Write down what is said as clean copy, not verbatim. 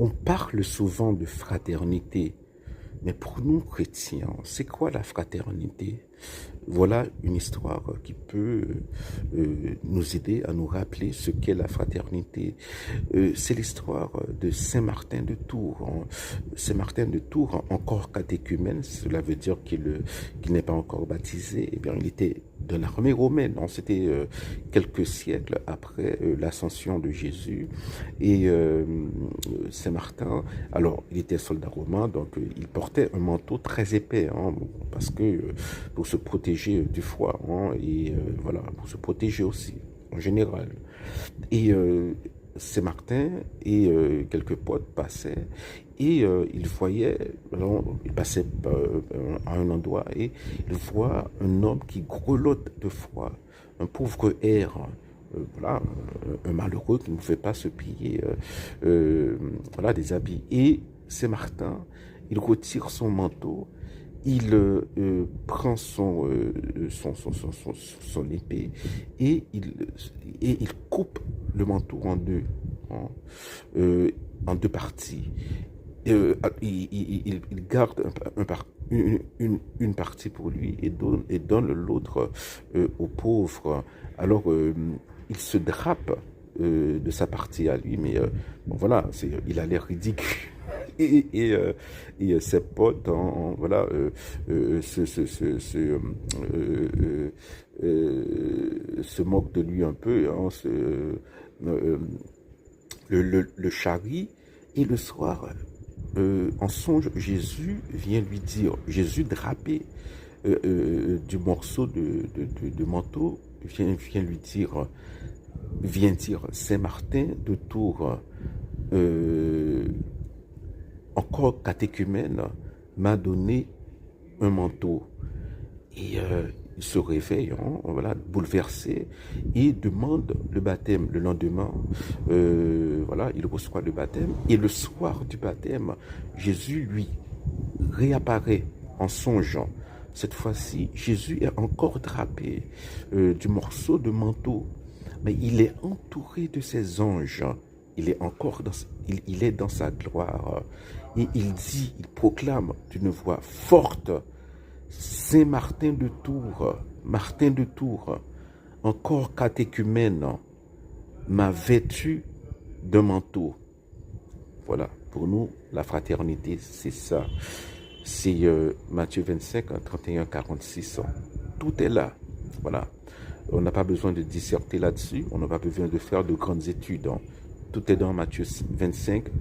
On parle souvent de fraternité, mais pour nous chrétiens, c'est quoi la fraternité? Voilà une histoire qui peut nous aider à nous rappeler ce qu'est la fraternité. C'est l'histoire de Saint Martin de Tours. Saint Martin de Tours, encore catéchumène, cela veut dire qu'il n'est pas encore baptisé. Eh bien, il était de l'armée romaine. C'était quelques siècles après l'ascension de Jésus. Et Saint Martin, alors il était soldat romain, donc il portait un manteau très épais, parce que pour se protéger du froid, et voilà, pour se protéger aussi en général. Et Saint Martin et quelques potes passaient et ils voyaient, alors, ils passaient à un endroit et ils voient un homme qui grelotte de froid, un pauvre air. Voilà, un malheureux qui ne pouvait pas se payer voilà, des habits. Et Saint Martin, il retire son manteau, il prend son épée et il coupe le manteau en deux, hein, en deux parties. Il garde une partie pour lui et donne l'autre aux pauvres. Alors, il se drape de sa partie à lui, mais bon, voilà, il a l'air ridicule. Et ses potes voilà, se moquent de lui un peu, le charrie. Et le soir, en songe, Jésus vient lui dire, Jésus drapé du morceau de manteau, vient lui dire, vient dire, Saint Martin de Tours, encore catéchumène, m'a donné un manteau. Et il se réveille, voilà, bouleversé, et demande le baptême. Le lendemain, voilà, il reçoit le baptême. Et le soir du baptême, Jésus lui réapparaît en songeant. Cette fois-ci, Jésus est encore drapé du morceau de manteau, mais il est entouré de ses anges. Il est encore il est dans sa gloire. Et il dit, il proclame d'une voix forte, Saint Martin de Tours, encore catéchumène, m'a vêtu d'un manteau. Voilà, pour nous, la fraternité, c'est ça. C'est Matthieu 25, 31, 46. Tout est là. Voilà. On n'a pas besoin de disserter là-dessus. On n'a pas besoin de faire de grandes études. Tout est dans Matthieu 25.